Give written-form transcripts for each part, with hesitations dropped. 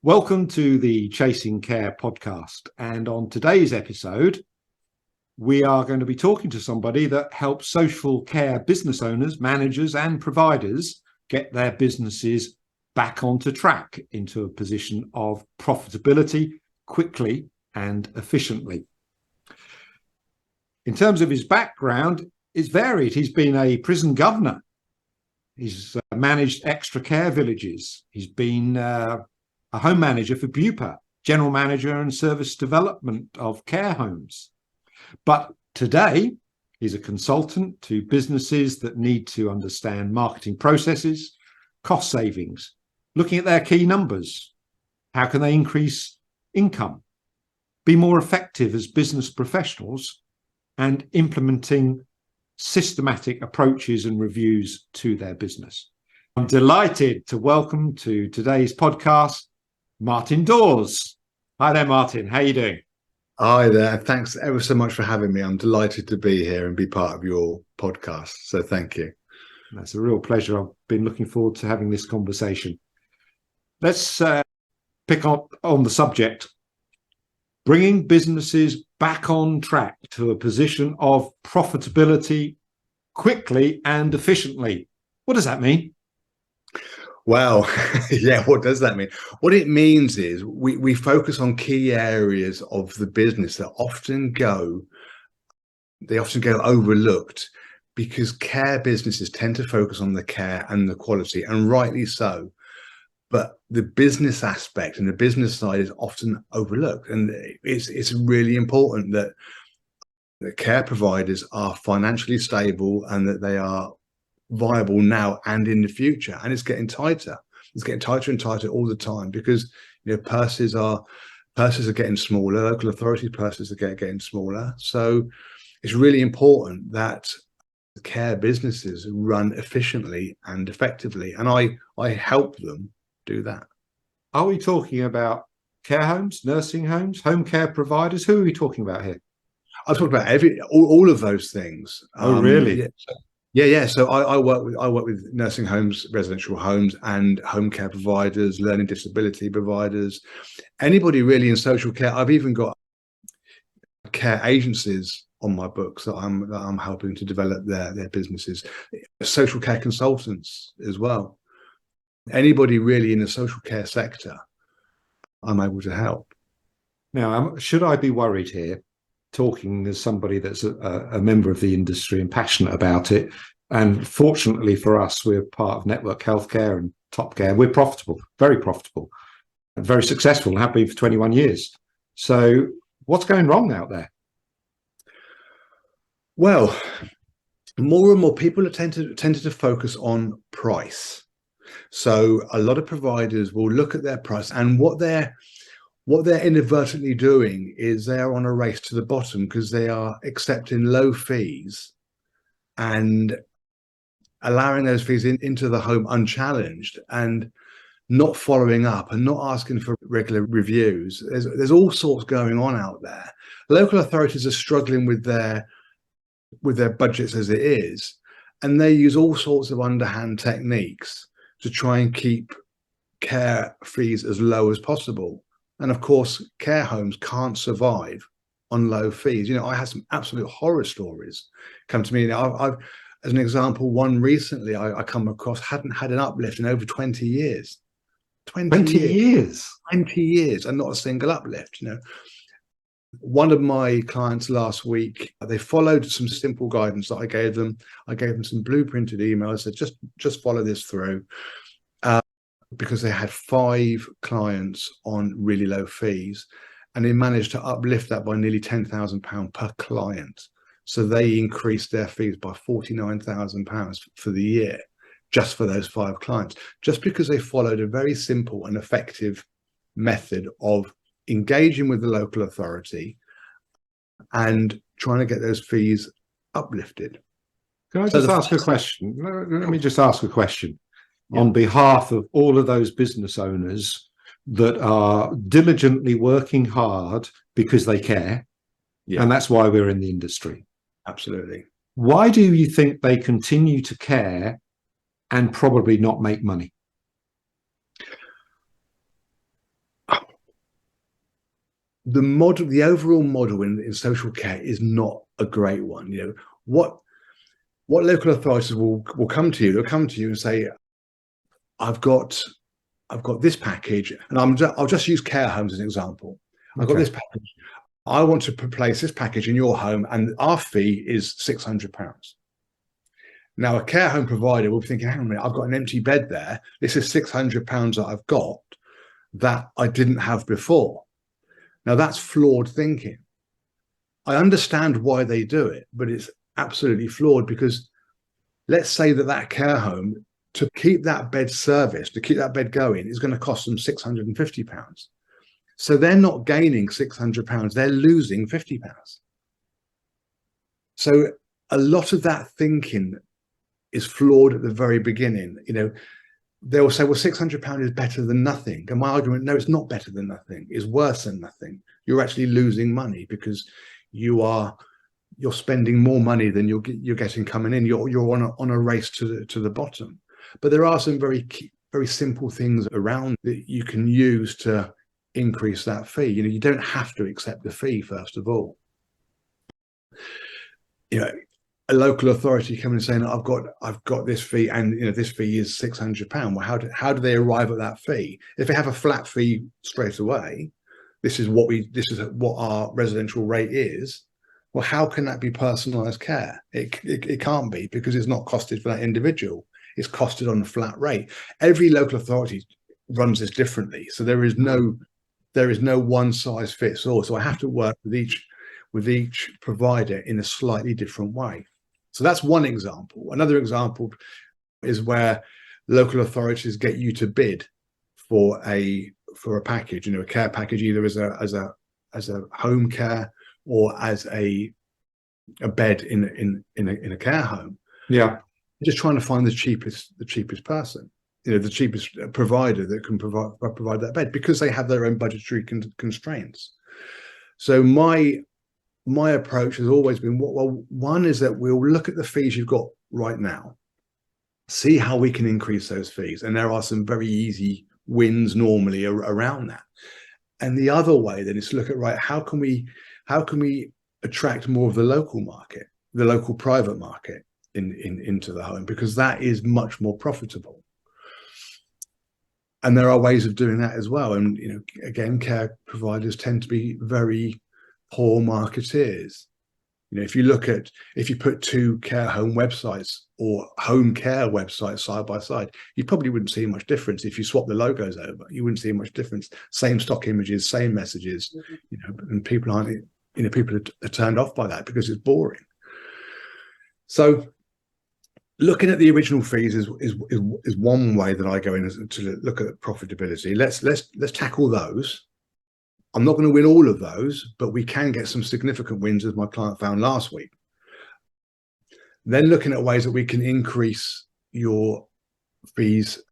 Welcome to the Chasing Care podcast. And on today's episode, we are going to be talking to somebody that helps social care business owners, managers, and providers get their businesses back onto track into a position of profitability quickly and efficiently. In terms of his background, it's varied. He's been a prison governor. He's managed extra care villages. He's been a home manager for Bupa, general manager and service development of care homes. But today, he's a consultant to businesses that need to understand marketing processes, cost savings, looking at their key numbers. How can they increase income, be more effective as business professionals, and implementing systematic approaches and reviews to their business. I'm delighted to welcome to today's podcast, Martyn Dawes. Hi there, Martyn. How are you doing? Hi there. Thanks ever so much for having me. I'm delighted to be here and be part of your podcast. So thank you. That's a real pleasure. I've been looking forward to having this conversation. Let's pick up on the subject. Bringing businesses back on track to a position of profitability quickly and efficiently. What does that mean? Well, yeah, what does that mean? What it means is we focus on key areas of the business that often go overlooked because care businesses tend to focus on the care and the quality, and rightly so. But the business aspect and the business side is often overlooked. And it's really important that the care providers are financially stable and that they are viable now and in the future. And it's getting tighter. It's getting tighter and tighter all the time because purses are getting smaller. Local authority purses are getting smaller. So it's really important that the care businesses run efficiently and effectively. And I help them do that. Are we talking about care homes, nursing homes, home care providers? Who are we talking about here? I'm talking about all of those things. Oh, really? Yeah. So I work with nursing homes, residential homes, and home care providers, learning disability providers, anybody really in social care. I've even got care agencies on my books that I'm helping to develop their businesses, social care consultants as well. Anybody really in the social care sector, I'm able to help. Now, should I be worried here, talking as somebody that's a member of the industry and passionate about it? And fortunately for us, we're part of Network Healthcare and Top Care. We're profitable, and very successful, and have been for 21 years. So what's going wrong out there? Well, more and more people are tended to focus on price. So a lot of providers will look at their price, and what they're inadvertently doing is they are on a race to the bottom because they are accepting low fees and allowing those fees into the home unchallenged and not following up and not asking for regular reviews. There's all sorts going on out there. Local authorities are struggling with their budgets as it is, and they use all sorts of underhand techniques to try and keep care fees as low as possible. And of course, care homes can't survive on low fees. I had some absolute horror stories come to me. I've as an example, one recently I come across hadn't had an uplift in over 20 years. 20 years? 20 years and not a single uplift. One of my clients last week, they followed some simple guidance that I gave them. I gave them some blueprinted emails. I said, just follow this through, because they had 5 clients on really low fees, and they managed to uplift that by nearly £10,000 per client. So they increased their fees by £49,000 for the year, just for those 5 clients, just because they followed a very simple and effective method of engaging with the local authority and trying to get those fees uplifted. Can I just ask a question? Let me just ask a question on behalf of all of those business owners that are diligently working hard because they care. And that's why we're in the industry. Absolutely. Why do you think they continue to care and probably not make money? the overall model in social care is not a great one. What local authorities will come to you. They'll come to you and say, I've got this package, and I'll just use care homes as an example. I've got this package. I want to place this package in your home, and our fee is £600. Now, a care home provider will be thinking, hang on a minute, I've got an empty bed there. This is £600 that I've got that I didn't have before. Now, that's flawed thinking. I understand why they do it, but it's absolutely flawed, because let's say that care home, to keep that bed serviced, to keep that bed going, is going to cost them £650. So they're not gaining £600, they're losing £50. So a lot of that thinking is flawed at the very beginning. They will say, well, £600 is better than nothing. And my argument, no, it's not better than nothing. It's worse than nothing. You're actually losing money, because you're spending more money than you're getting coming in. You're on a race to the bottom. But there are some very simple things around that you can use to increase that fee. You don't have to accept the fee, first of all. A local authority coming and saying, I've got this fee, and this fee is £600. Well, how do they arrive at that fee? If they have a flat fee straight away, this is what our residential rate is. Well, how can that be personalised care? It can't be, because it's not costed for that individual. It's costed on a flat rate. Every local authority runs this differently, so there is no one size fits all. So I have to work with each provider in a slightly different way. So that's one example. Another example is where local authorities get you to bid for a package, a care package, either as a home care or as a bed in a care home. Yeah, just trying to find the cheapest person, the cheapest provider that can provide that bed, because they have their own budgetary constraints. So my approach has always been, well, one is that we'll look at the fees you've got right now, see how we can increase those fees. And there are some very easy wins normally around that. And the other way then is to look at, right, how can we attract more of the local market, the local private market into the home, because that is much more profitable. And there are ways of doing that as well. And, again, care providers tend to be very poor marketeers. If you put two care home websites or home care websites side by side, you probably wouldn't see much difference. If you swap the logos over, you wouldn't see much difference. Same stock images, same messages, and people are turned off by that because it's boring. So looking at the original fees is one way that I go in to look at profitability. Let's tackle those. I'm not going to win all of those, but we can get some significant wins, as my client found last week. Then looking at ways that we can increase your fees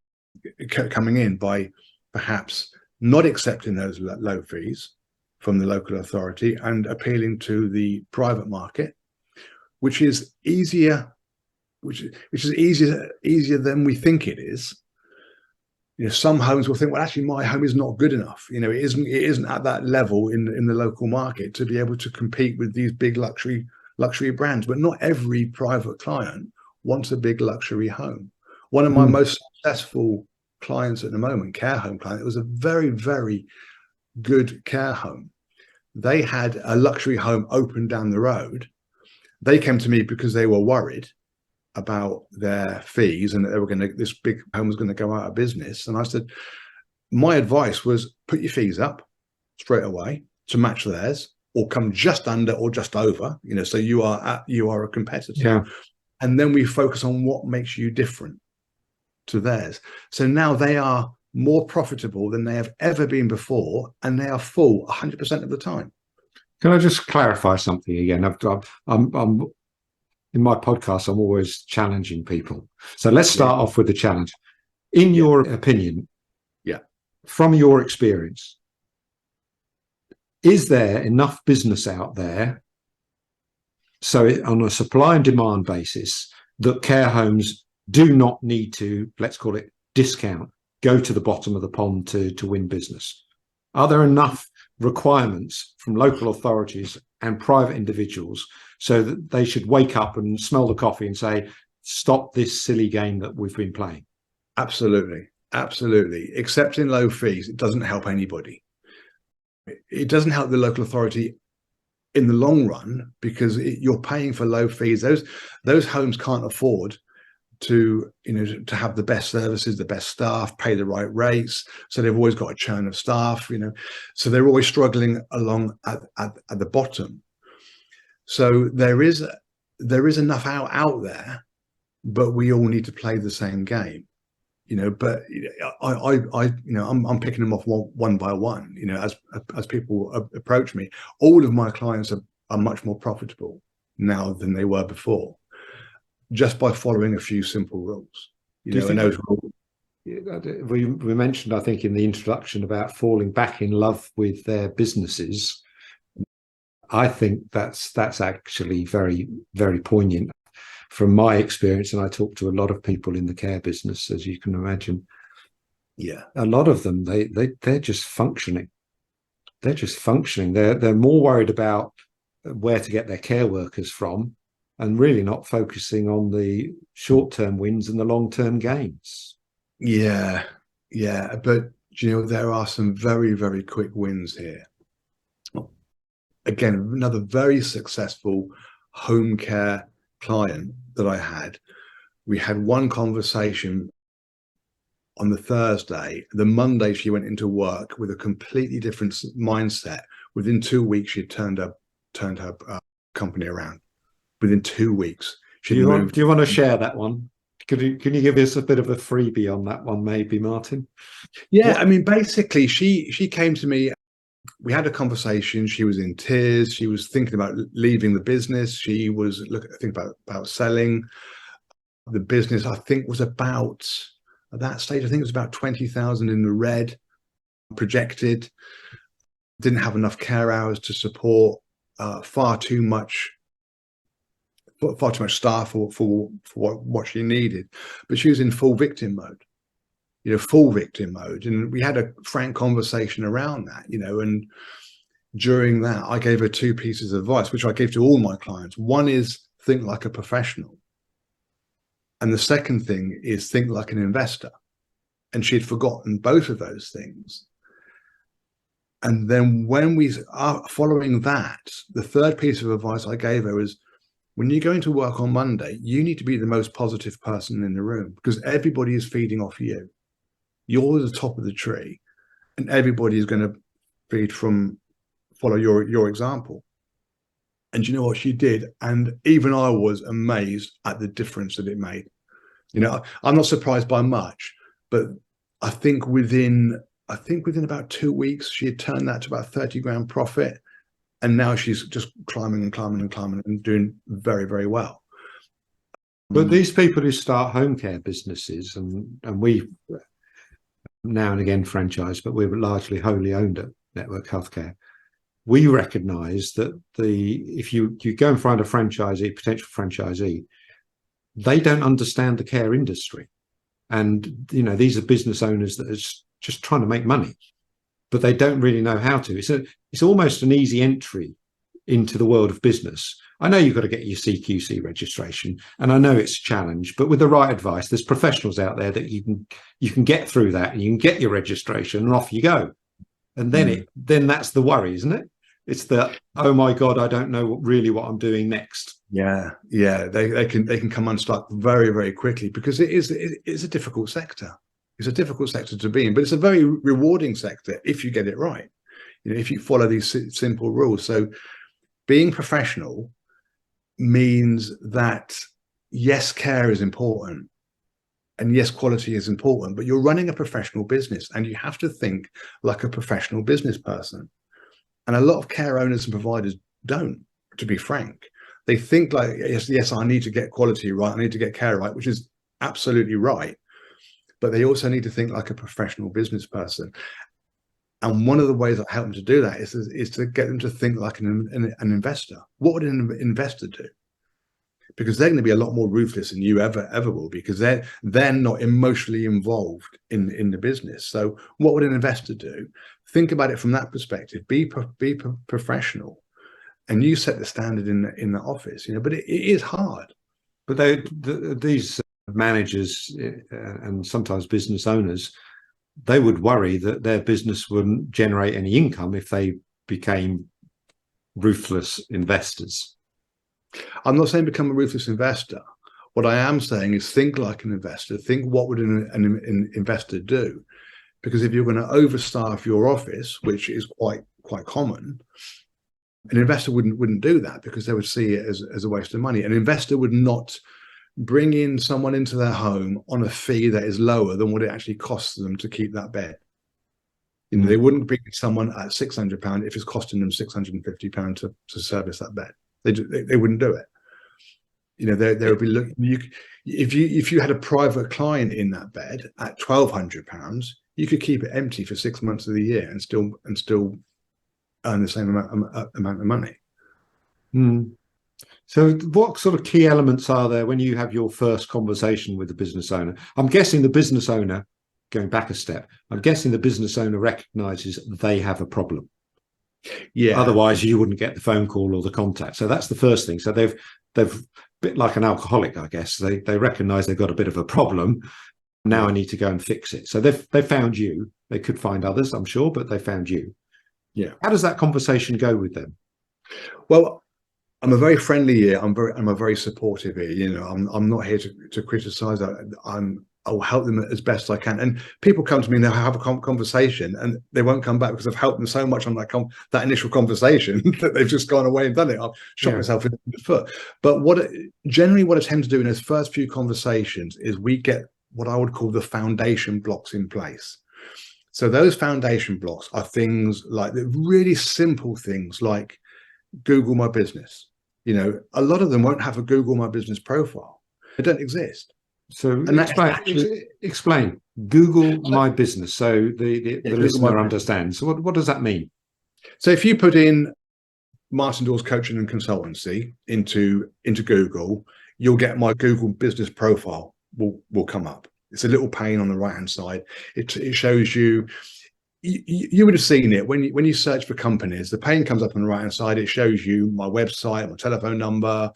coming in by perhaps not accepting those low fees from the local authority and appealing to the private market, which is easier than we think it is. Some homes will think, well, actually, my home is not good enough. It isn't at that level in the local market to be able to compete with these big luxury brands. But not every private client wants a big luxury home. One of my most successful clients at the moment, care home client, it was a very, very good care home. They had a luxury home open down the road. They came to me because they were worried about their fees and that this big home was going to go out of business. And I said, my advice was, put your fees up straight away to match theirs, or come just under or just over, so you are a competitor. Yeah. And then we focus on what makes you different to theirs. So now they are more profitable than they have ever been before, and they are full 100% of the time. Can I just clarify something again? I'm in my podcast, I'm always challenging people. So let's start off with the challenge. In your opinion, from your experience, is there enough business out there, so on a supply and demand basis, that care homes do not need to, let's call it, discount, go to the bottom of the pond to win business? Are there enough requirements from local authorities and private individuals, so that they should wake up and smell the coffee and say, stop this silly game that we've been playing. Absolutely. Absolutely. Accepting low fees, it doesn't help anybody. It doesn't help the local authority in the long run, because you're paying for low fees. Those homes can't afford to, to have the best services, the best staff, pay the right rates. So they've always got a churn of staff, so they're always struggling along at the bottom. So there is enough out there, but we all need to play the same game. But I'm picking them off one by one. As people approach me, all of my clients are much more profitable now than they were before, just by following a few simple rules. And those rules. We mentioned, I think, in the introduction about falling back in love with their businesses. I think that's actually very, very poignant. From my experience, and I talk to a lot of people in the care business, as you can imagine. Yeah, a lot of them, they're just functioning. They're just functioning. They're more worried about where to get their care workers from, and really not focusing on the short-term wins and the long-term gains. Yeah, but there are some very, very quick wins here. Again, another very successful home care client that I had. We had one conversation on the Thursday. The Monday she went into work with a completely different mindset. Within 2 weeks, she had turned her company around. Within 2 weeks, do you want to share that one? Can you give us a bit of a freebie on that one, maybe, Martyn? Yeah, I mean, basically, she came to me. We had a conversation. She was in tears. She was thinking about leaving the business. She was thinking about selling the business. I think was about, at that stage, I think it was about 20,000 in the red projected. Didn't have enough care hours to support far too much staff for what she needed. But she was in full victim mode. Full victim mode. And we had a frank conversation around that, and during that, I gave her 2 pieces of advice, which I gave to all my clients. One is think like a professional. And the second thing is think like an investor. And she'd forgotten both of those things. And then when we are following that, the third piece of advice I gave her is, when you're going to work on Monday, you need to be the most positive person in the room, because everybody is feeding off you. You're the top of the tree, and everybody is going to follow your example. And you know what she did? And even I was amazed at the difference that it made. I'm not surprised by much, but I think within about 2 weeks, she had turned that to about 30 grand profit. And now she's just climbing and doing very, very well. But these people who start home care businesses, and we now and again franchise, but we're largely wholly owned at Network Healthcare. We recognise that if you go and find a potential franchisee, they don't understand the care industry, and these are business owners that are just trying to make money, but they don't really know how to. It's almost an easy entry into the world of business. I know you've got to get your CQC registration, and I know it's a challenge, but with the right advice, there's professionals out there that you can get through that, and you can get your registration, and off you go. And then that's the worry, isn't it? It's the, oh my God, I don't know really what I'm doing next. Yeah, they can come unstuck very, very quickly, because it's a difficult sector. It's a difficult sector to be in, but it's a very rewarding sector if you get it right. If you follow these simple rules. So being professional means that, yes, care is important, and yes, quality is important, but you're running a professional business, and you have to think like a professional business person. And a lot of care owners and providers don't, to be frank. They think like, yes, I need to get quality right, I need to get care right, which is absolutely right. But they also need to think like a professional business person. And one of the ways I help them to do that is to get them to think like an investor. What would an investor do? Because they're going to be a lot more ruthless than you ever will, because they're not emotionally involved in the business. So what would an investor do? think about it from that perspective. Be professional, and you set the standard in the office. But it is hard. But these managers and sometimes business owners, they would worry that their business wouldn't generate any income if they became ruthless investors. I'm not saying become a ruthless investor. What I am saying is think like an investor. Think what would an investor do? Because if you're going to overstaff your office, which is quite common, an investor wouldn't do that, because they would see it as a waste of money. An investor would not bring in someone into their home on a fee that is lower than what it actually costs them to keep that bed. They wouldn't bring someone at £600 if it's costing them £650 to service that bed. They wouldn't do it. They would be looking. If you had a private client in that bed at £1,200, you could keep it empty for 6 months of the year and still earn the same amount of money. So what sort of key elements are there when you have your first conversation with the business owner? I'm guessing the business owner, going back a step, I'm guessing the business owner recognizes they have a problem. Yeah. Otherwise you wouldn't get the phone call or the contact. So that's the first thing. So they've a bit like an alcoholic, I guess. They recognize they've got a bit of a problem. Now I need to go and fix it. So they've found you. They could find others, I'm sure, but they found you. Yeah. How does that conversation go with them? Well, I'm a very friendly ear. I'm a very supportive ear. I'm not here to criticize. I'll help them as best I can. And people come to me and they'll have a conversation and they won't come back because I've helped them so much on that initial conversation that they've just gone away and done it. I've shot myself in the foot. But generally what I tend to do in those first few conversations is we get what I would call the foundation blocks in place. So those foundation blocks are things like the really simple things like Google My Business. A lot of them won't have a Google My Business profile. They don't exist. So explain Google My Business, so the listener understands. So what does that mean? So if you put in Martyn Dawes Coaching and Consultancy into Google, you'll get my Google Business profile will come up. It's a little pane on the right hand side. It shows you. You would have seen it when you search for companies. The pane comes up on the right hand side. It shows you my website, my telephone number,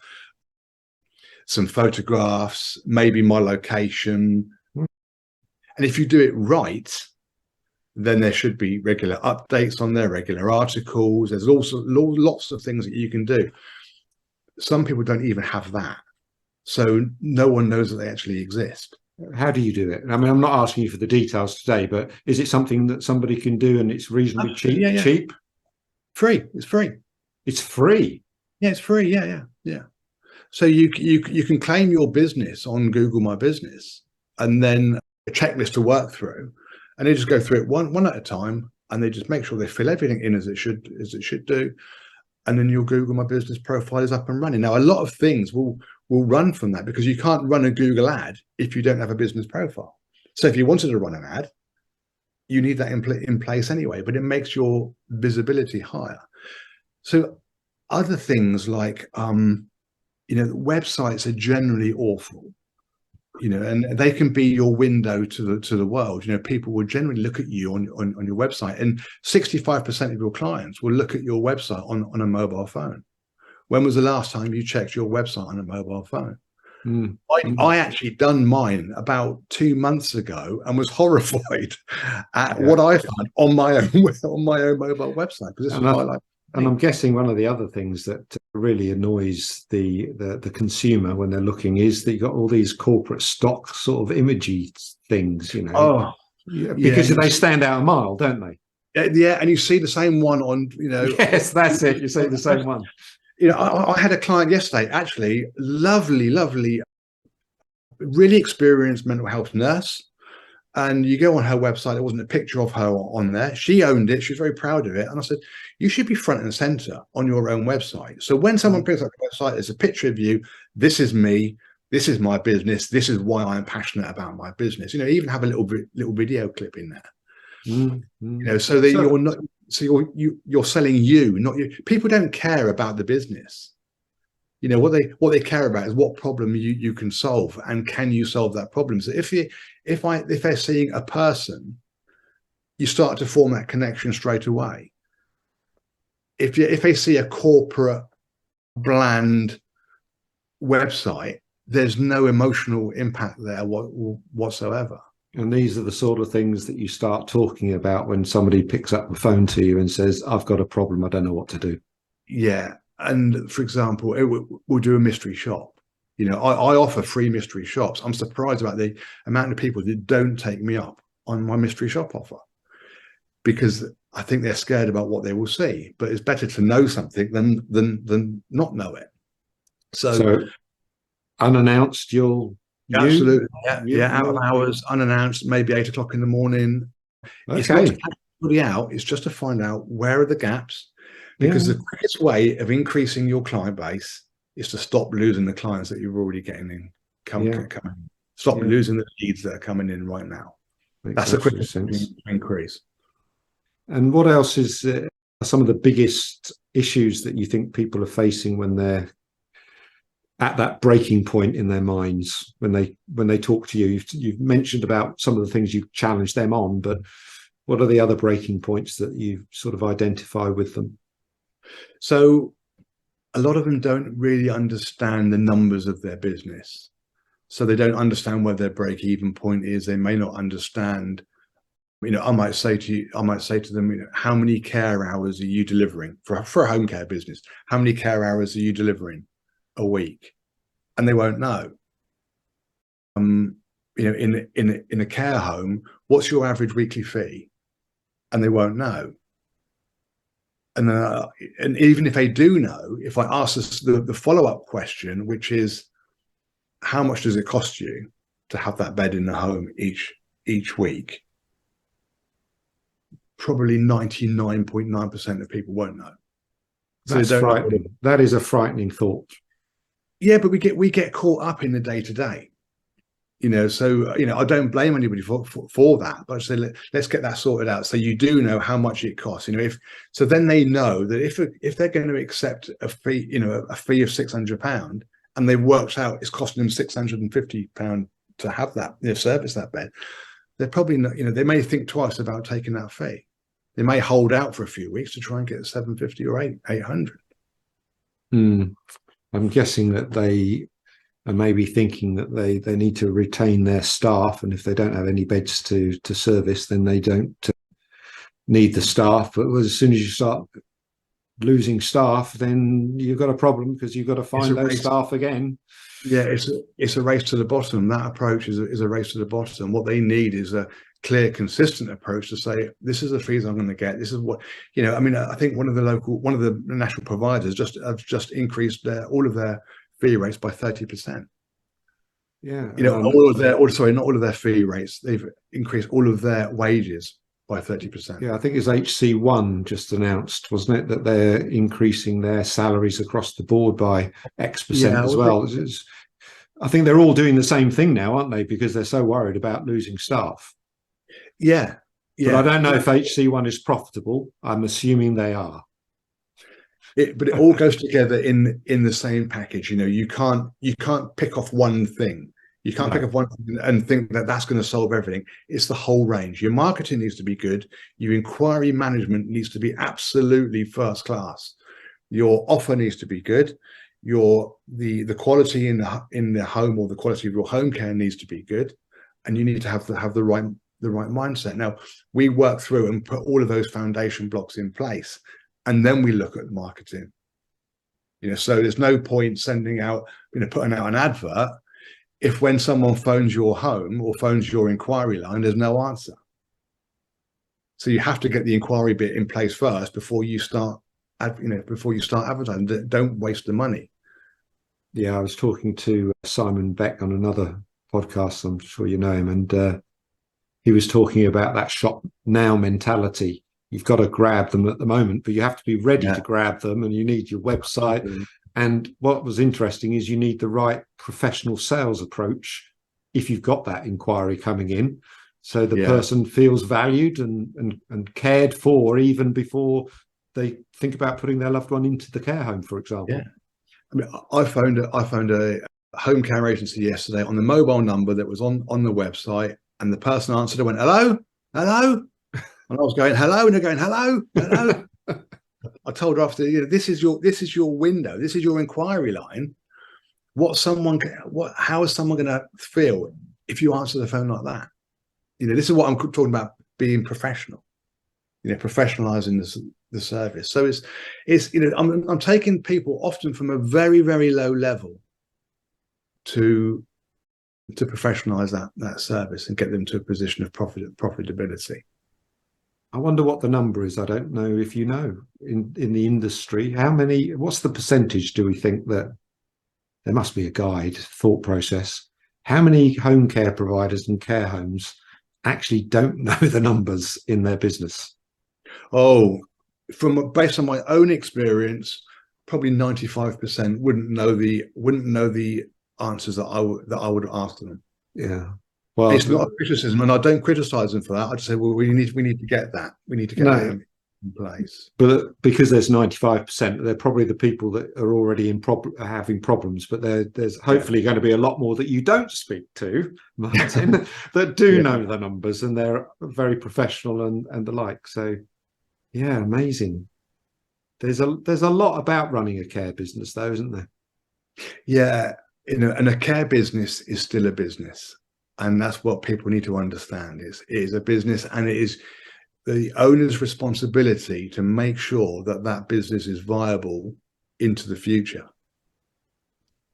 some photographs, maybe my location. And if you do it right, then there should be regular updates on there, regular articles. There's also lots of things that you can do. Some people don't even have that. So no one knows that they actually exist. How do you do it? I mean, I'm not asking you for the details today, but is it something that somebody can do and it's reasonably cheap? Yeah. Cheap? Free. It's free. It's free? Yeah, it's free. Yeah. So you can claim your business on Google My Business and then a checklist to work through, and they just go through it one at a time, and they just make sure they fill everything in as it should do, and then your Google My Business profile is up and running. Now, a lot of things will run from that, because you can't run a Google ad if you don't have a business profile. So if you wanted to run an ad, you need that in place anyway, but it makes your visibility higher. So other things like websites are generally awful, and they can be your window to the world. People will generally look at you on your website, and 65% of your clients will look at your website on a mobile phone. When was the last time you checked your website on a mobile phone? I actually done mine about 2 months ago and was horrified at what I found on my own mobile website, because this is what I like. And I'm guessing one of the other things that really annoys the consumer when they're looking is that you've got all these corporate stock sort of imagey things, because they stand out a mile, don't they? Yeah, and you see the same one on, Yes, that's it. You see the same one. I had a client yesterday, actually, lovely, really experienced mental health nurse. And you go on her website, there wasn't a picture of her on there. She owned it. She was very proud of it. And I said, you should be front and center on your own website. So when someone picks up the website, there's a picture of you. This is me. This is my business. This is why I'm passionate about my business. Even have a little video clip in there. So that you're not. So you're selling you, not you. People don't care about the business. What they care about is what problem you can solve, and can you solve that problem. So if they're seeing a person you start to form that connection straight away. If they see a corporate, bland website, there's no emotional impact there whatsoever. And these are the sort of things that you start talking about when somebody picks up the phone to you and says, I've got a problem, I don't know what to do. Yeah. And for example, we'll do a mystery shop. You know, I offer free mystery shops. I'm surprised about the amount of people that don't take me up on my mystery shop offer, because I think they're scared about what they will see. But it's better to know something than not know it. So unannounced, absolutely, out of hours, unannounced, maybe 8 o'clock in the morning. Okay. It's not to catch anybody out. It's just to find out where are the gaps, because the quickest way of increasing your client base is to stop losing the clients that you're already getting in. Stop losing the leads that are coming in right now. That's the quickest increase. And what else is some of the biggest issues that you think people are facing when they're at that breaking point in their minds, when they talk to you? You've mentioned about some of the things you've challenged them on, but what are the other breaking points that you sort of identify with them? So a lot of them don't really understand the numbers of their business. So they don't understand where their break-even point is. They may not understand, you know, I might say to them, you know, how many care hours are you delivering for a home care business? How many care hours are you delivering a week? And they won't know. You know, in a care home, what's your average weekly fee? And they won't know. And even if they do know, if I ask the follow-up question, which is, how much does it cost you to have that bed in the home each week? Probably 99.9% of people won't know. That's frightening. That is a frightening thought. Yeah, but we get caught up in the day-to-day. You know, so, you know, I don't blame anybody for that, but I say, let's get that sorted out. So you do know how much it costs, you know, so then they know that if they're going to accept a fee, you know, a fee of £600, and they've worked out it's costing them £650 to have that, you know, service that bed, they're probably not, you know, they may think twice about taking that fee. They may hold out for a few weeks to try and get 750 or 800. I'm guessing that they are maybe thinking that they need to retain their staff, and if they don't have any beds to service, then they don't need the staff. But as soon as you start losing staff, then you've got a problem, because you've got to find those staff again. Yeah, it's a race to the bottom. That approach is a race to the bottom. What they need is a clear, consistent approach to say, this is the fees I'm going to get. This is what, you know, I mean, I think one of the national providers have just increased all of their fee rates by 30%. Yeah. You know, not all of their fee rates. They've increased all of their wages by 30%. Yeah, I think it's HC1 just announced, wasn't it, that they're increasing their salaries across the board by X% as well. I think they're all doing the same thing now, aren't they? Because they're so worried about losing staff. Yeah. But I don't know if HC1 is profitable. I'm assuming they are. But it all goes together in the same package. You know, you can't pick off one thing. You can't pick up one thing and think that that's going to solve everything. It's the whole range. Your marketing needs to be good. Your inquiry management needs to be absolutely first class. Your offer needs to be good. The quality in the home, or the quality of your home care, needs to be good, and you need to have the right mindset. Now, we work through and put all of those foundation blocks in place, and then we look at marketing. You know, so there's no point sending out, you know, putting out an advert if when someone phones your home or phones your inquiry line, there's no answer. So you have to get the inquiry bit in place first before you start advertising. Don't waste the money. Yeah, I was talking to Simon Beck on another podcast. I'm sure you know him, and he was talking about that shop now mentality. You've got to grab them at the moment, but you have to be ready to grab them, and you need your website. Absolutely. And what was interesting is you need the right professional sales approach if you've got that inquiry coming in, so the person feels valued and cared for even before they think about putting their loved one into the care home, for example. Yeah, I mean, I found a home care agency yesterday on the mobile number that was on the website, and the person answered and went, "Hello, hello." And I was going, hello, and they're going, hello, hello. I told her after, this is your window, this is your inquiry line. How is someone going to feel if you answer the phone like that? This is what I'm talking about, being professional. Professionalizing the service. So I'm taking people often from a very, very low level to professionalize that service and get them to a position of profitability. I wonder what the number is. I don't know if you know in the industry, what's the percentage do we think that there must be a guide, thought process? How many home care providers and care homes actually don't know the numbers in their business? Oh, based on my own experience, probably 95% wouldn't know the answers that I would ask them. Yeah. Well, it's not a criticism, and I don't criticize them for that. I just say, well, we need to get that. We need to get that in place. But because there's 95%, they're probably the people that are already having problems. But there's hopefully going to be a lot more that you don't speak to, Martyn, that do know the numbers, and they're very professional and the like. So, yeah, amazing. There's a lot about running a care business, though, isn't there? Yeah, and a care business is still a business. And that's what people need to understand. It is a business, and it is the owner's responsibility to make sure that business is viable into the future.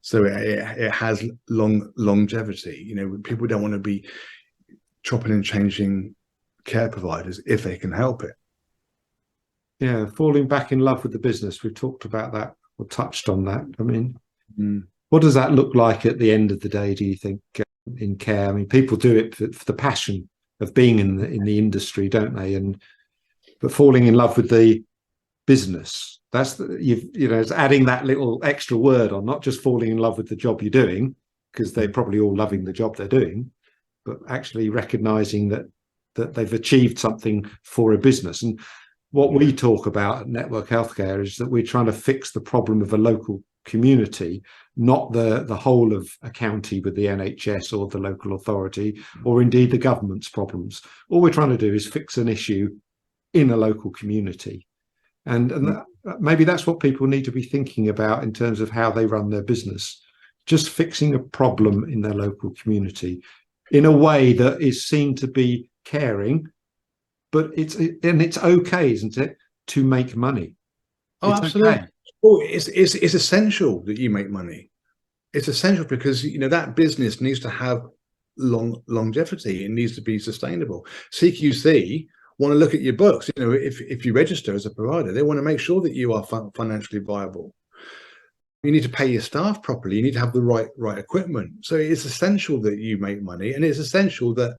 So it has longevity. People don't want to be chopping and changing care providers if they can help it. Yeah, falling back in love with the business. We've talked about that or touched on that. I mean, what does that look like at the end of the day, do you think? In care, I mean, people do it for the passion of being in the industry, don't they? But falling in love with the business, it's adding that little extra word on, not just falling in love with the job you're doing, because they're probably all loving the job they're doing, but actually recognizing that they've achieved something for a business. And what we talk about at Network Healthcare is that we're trying to fix the problem of a local community, not the whole of a county with the NHS or the local authority, or indeed the government's problems. All we're trying to do is fix an issue in a local community. And maybe that's what people need to be thinking about in terms of how they run their business. Just fixing a problem in their local community in a way that is seen to be caring, but it's okay, isn't it, to make money? Oh, it's absolutely. Okay. Oh, it's essential that you make money. It's essential because that business needs to have longevity. It needs to be sustainable. CQC want to look at your books. If you register as a provider, they want to make sure that you are financially viable. You need to pay your staff properly. You need to have the right equipment. So it's essential that you make money, and it's essential that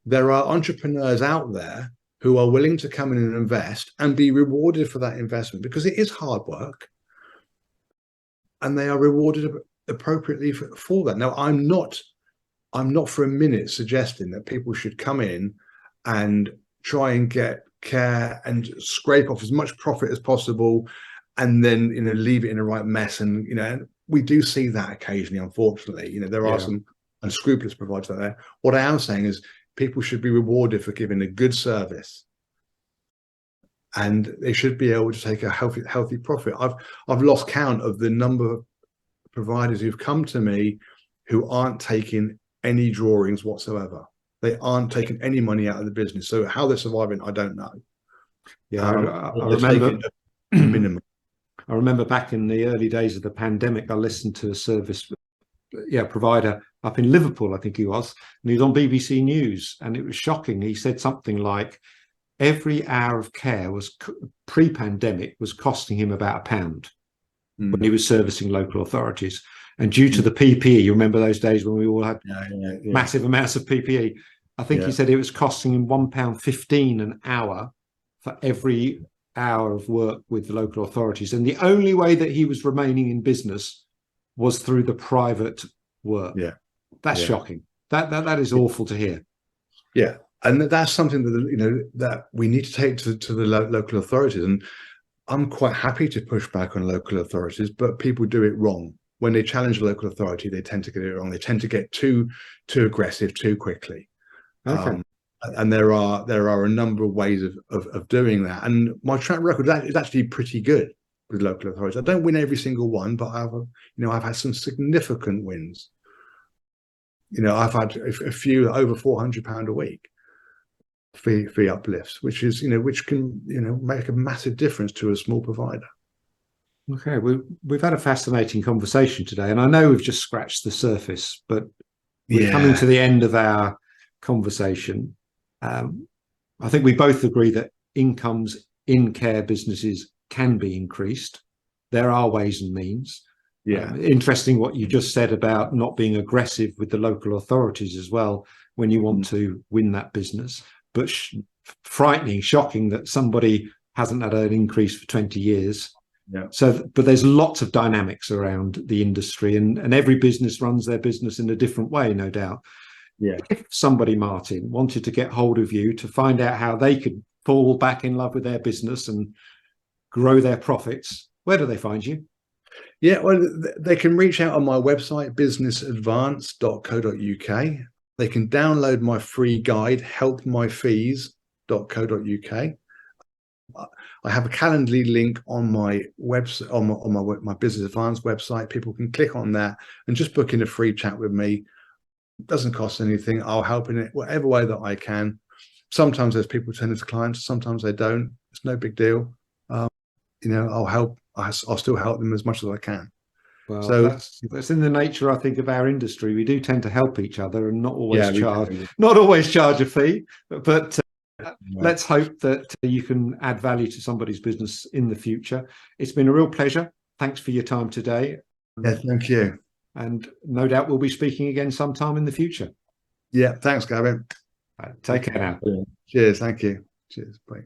there are entrepreneurs out there who are willing to come in and invest and be rewarded for that investment, because it is hard work, and they are rewarded appropriately for that. Now, I'm not for a minute suggesting that people should come in and try and get care and scrape off as much profit as possible, and then leave it in the right mess. And we do see that occasionally, unfortunately. There are some unscrupulous providers out there. What I am saying is people should be rewarded for giving a good service, and they should be able to take a healthy profit. I've lost count of the number of providers who've come to me who aren't taking any drawings whatsoever. They aren't taking any money out of the business. So how they're surviving, I don't know. Yeah, I remember minimum. I remember back in the early days of the pandemic, I listened to a service provider up in Liverpool, I think he was, and he was on BBC News, and it was shocking. He said something like every hour of care was pre-pandemic was costing him about £1 when he was servicing local authorities. And due to the PPE, you remember those days when we all had massive amounts of PPE, I think he said it was costing him £1.15 an hour for every hour of work with the local authorities. And the only way that he was remaining in business was through the private work. That's shocking. That is awful to hear. Yeah, and that's something that that we need to take to the local authorities. And I'm quite happy to push back on local authorities, but people do it wrong. When they challenge a local authority, they tend to get it wrong. They tend to get too aggressive too quickly. Okay. And there are a number of ways of doing that. And my track record is actually pretty good with local authorities. I don't win every single one, but I've had some significant wins. I've had a few over £400 a week fee uplifts, which can make a massive difference to a small provider. Okay, we've had a fascinating conversation today, and I know we've just scratched the surface, but we're coming to the end of our conversation. I think we both agree that incomes in care businesses can be increased. There are ways and means. Interesting what you just said about not being aggressive with the local authorities as well when you want to win that business, but frightening, shocking that somebody hasn't had an increase for 20 years. But there's lots of dynamics around the industry, and every business runs their business in a different way, no doubt. If somebody, Martyn, wanted to get hold of you to find out how they could fall back in love with their business and grow their profits, where do they find you? Well, they can reach out on my website, businessadvance.co.uk. They can download my free guide, helpmyfees.co.uk. I have a Calendly link on my website, on my Business Advance website. People can click on that and just book in a free chat with me. It doesn't cost anything. I'll help in it whatever way that I can. Sometimes there's people turn into clients, sometimes they don't. It's no big deal. I'll help. I'll still help them as much as I can. Well, so that's in the nature, I think, of our industry. We do tend to help each other and not always charge a fee. But let's hope that you can add value to somebody's business in the future. It's been a real pleasure. Thanks for your time today. Thank you. And no doubt we'll be speaking again sometime in the future. Thanks, Gavin. Take care now. Cheers. Thank you. Cheers. Bye.